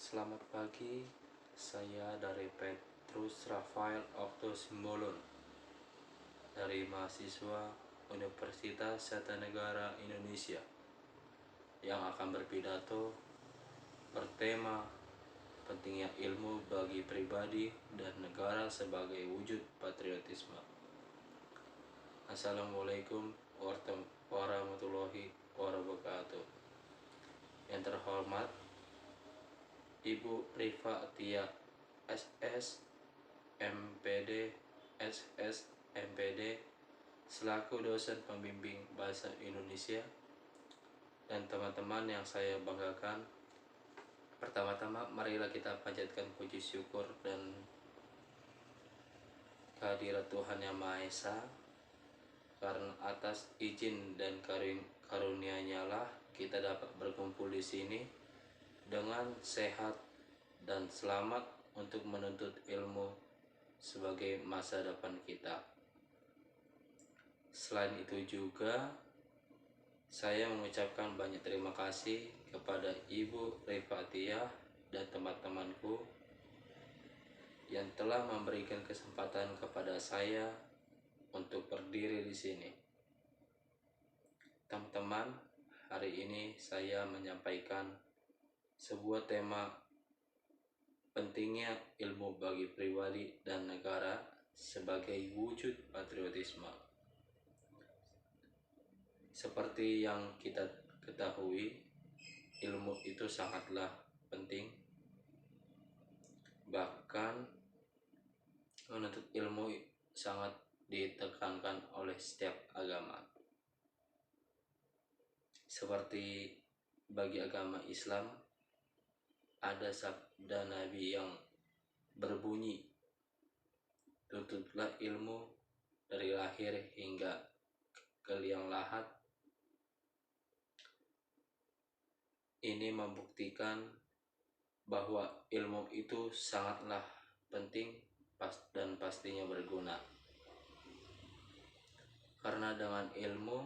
Selamat pagi, saya dari Petrus Rafael Okto Simbolon dari mahasiswa Universitas Negara Indonesia yang akan berpidato bertema pentingnya ilmu bagi pribadi dan negara sebagai wujud patriotisme. Assalamualaikum warahmatullahi wabarakatuh. Yang terhormat Ibu Rifa Atia SS MPD SS MPD selaku dosen pembimbing bahasa Indonesia dan teman-teman yang saya banggakan. Pertama-tama marilah kita panjatkan puji syukur dan kehadirat Tuhan Yang Maha Esa, karena atas izin dan karunia-Nya lah kita dapat berkumpul di sini dengan sehat dan selamat untuk menuntut ilmu sebagai masa depan kita. Selain itu juga saya mengucapkan banyak terima kasih kepada Ibu Rifatia dan teman-temanku yang telah memberikan kesempatan kepada saya untuk berdiri di sini. Teman-teman, hari ini saya menyampaikan sebuah tema pentingnya ilmu bagi pribadi dan negara sebagai wujud patriotisme. Seperti yang kita ketahui, ilmu itu sangatlah penting. Bahkan menuntut ilmu sangat ditekankan oleh setiap agama. Seperti bagi agama Islam, ada sabda Nabi yang berbunyi, tuntutlah ilmu dari lahir hingga ke liang lahat. Ini membuktikan bahwa ilmu itu sangatlah penting dan pastinya berguna. Karena dengan ilmu,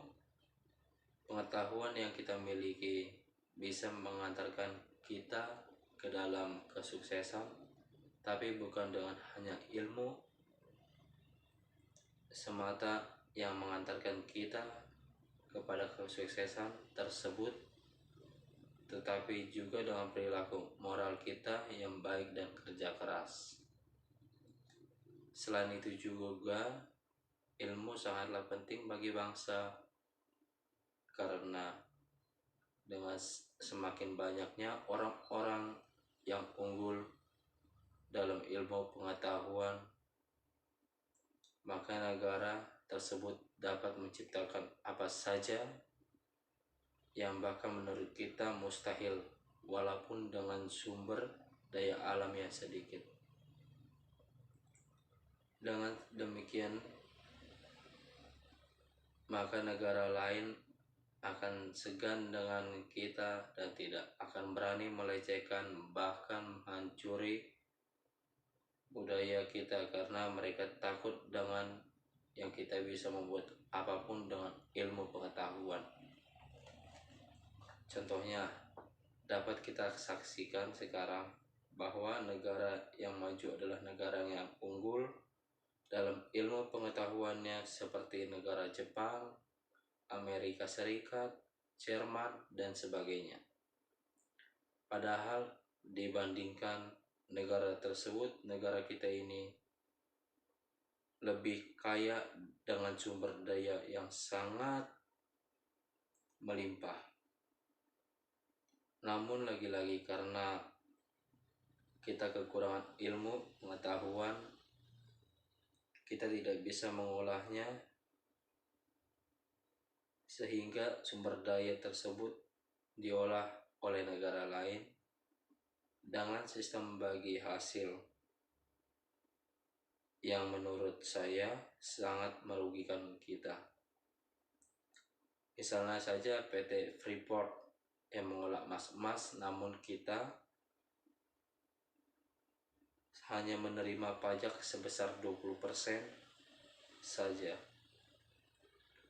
pengetahuan yang kita miliki bisa mengantarkan kita ke dalam kesuksesan, tapi bukan dengan hanya ilmu semata yang mengantarkan kita kepada kesuksesan tersebut, tetapi juga dengan perilaku moral kita yang baik dan kerja keras. Selain itu juga ilmu sangatlah penting bagi bangsa, karena dengan semakin banyaknya orang-orang yang unggul dalam ilmu pengetahuan, maka negara tersebut dapat menciptakan apa saja yang bahkan menurut kita mustahil, walaupun dengan sumber daya alam yang sedikit. Dengan demikian, maka negara lain akan segan dengan kita dan tidak akan berani melecehkan bahkan menghancuri budaya kita, karena mereka takut dengan yang kita bisa membuat apapun dengan ilmu pengetahuan. Contohnya dapat kita saksikan sekarang bahwa negara yang maju adalah negara yang unggul dalam ilmu pengetahuannya, seperti negara Jepang, Amerika Serikat, Jerman, dan sebagainya. Padahal dibandingkan negara tersebut, negara kita ini lebih kaya dengan sumber daya yang sangat melimpah. Namun lagi-lagi karena kita kekurangan ilmu pengetahuan, kita tidak bisa mengolahnya, sehingga sumber daya tersebut diolah oleh negara lain dengan sistem bagi hasil yang menurut saya sangat merugikan kita. Misalnya saja PT Freeport yang mengolah emas, namun kita hanya menerima pajak sebesar 20% saja.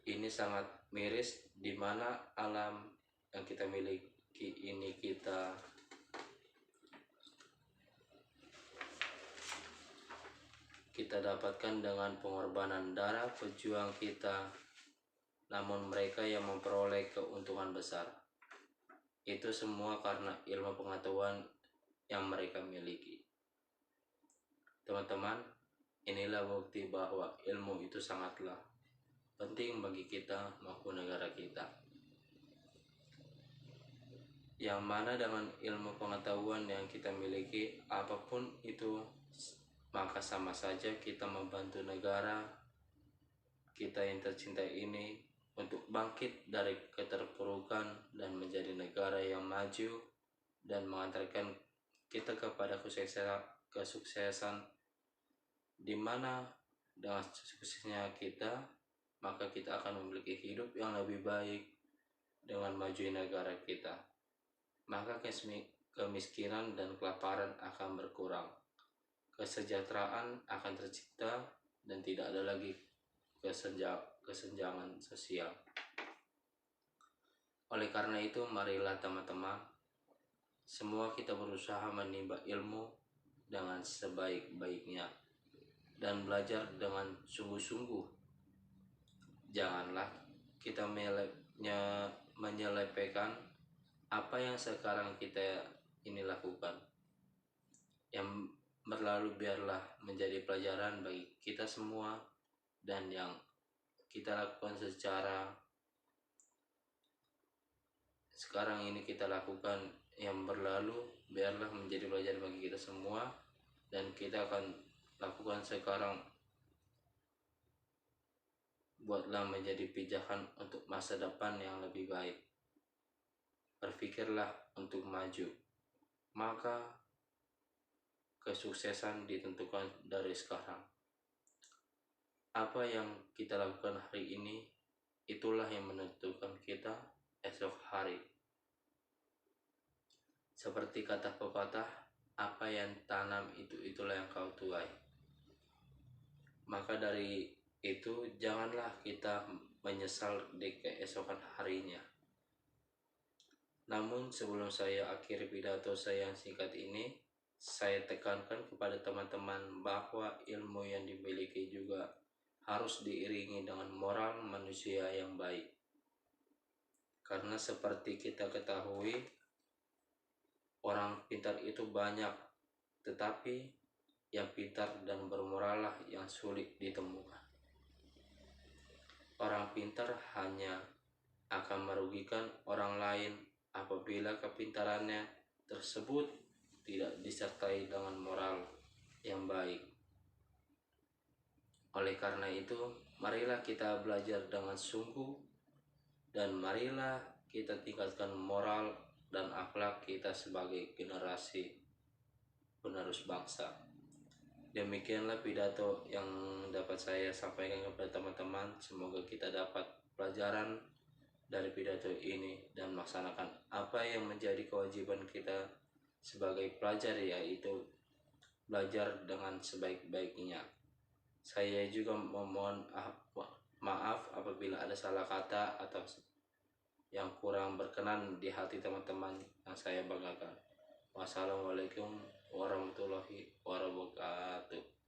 Ini sangat miris, di mana alam yang kita miliki ini kita kita dapatkan dengan pengorbanan darah pejuang kita, namun mereka yang memperoleh keuntungan besar. Itu semua karena ilmu pengetahuan yang mereka miliki. Teman-teman, inilah bukti bahwa ilmu itu sangatlah penting bagi kita maupun negara kita. Yang mana dengan ilmu pengetahuan yang kita miliki, apapun itu, maka sama saja kita membantu negara kita yang tercinta ini untuk bangkit dari keterpurukan dan menjadi negara yang maju dan mengantarkan kita kepada kesuksesan, di mana dengan suksesnya kita, maka kita akan memiliki hidup yang lebih baik dengan maju negara kita. Maka kemiskinan dan kelaparan akan berkurang, kesejahteraan akan tercipta, dan tidak ada lagi kesenjangan sosial. Oleh karena itu, marilah teman-teman, semua kita berusaha menimba ilmu dengan sebaik-baiknya dan belajar dengan sungguh-sungguh. Janganlah kita menyelepehkan apa yang sekarang kita ini lakukan. Yang berlalu biarlah menjadi pelajaran bagi kita semua, dan yang kita lakukan secara sekarang ini kita lakukan yang berlalu biarlah menjadi pelajaran bagi kita semua, dan kita akan lakukan sekarang buatlah menjadi pijakan untuk masa depan yang lebih baik. Berpikirlah untuk maju, maka kesuksesan ditentukan dari sekarang. Apa yang kita lakukan hari ini, itulah yang menentukan kita esok hari. Seperti kata pepatah, apa yang tanam itulah yang kau tuai. Maka dari itu janganlah kita menyesal di keesokan harinya. Namun sebelum saya akhiri pidato saya yang singkat ini, saya tekankan kepada teman-teman bahwa ilmu yang dimiliki juga harus diiringi dengan moral manusia yang baik. Karena seperti kita ketahui, orang pintar itu banyak, tetapi yang pintar dan bermoral lah yang sulit ditemukan. Orang pintar hanya akan merugikan orang lain apabila kepintarannya tersebut tidak disertai dengan moral yang baik. Oleh karena itu, marilah kita belajar dengan sungguh, dan marilah kita tingkatkan moral dan akhlak kita sebagai generasi penerus bangsa. Demikianlah pidato yang dapat saya sampaikan kepada teman-teman. Semoga kita dapat pelajaran dari pidato ini dan melaksanakan apa yang menjadi kewajiban kita sebagai pelajar, yaitu belajar dengan sebaik-baiknya. Saya juga memohon maaf apabila ada salah kata atau yang kurang berkenan di hati teman-teman yang saya banggakan. Wassalamualaikum warahmatullahi wabarakatuh.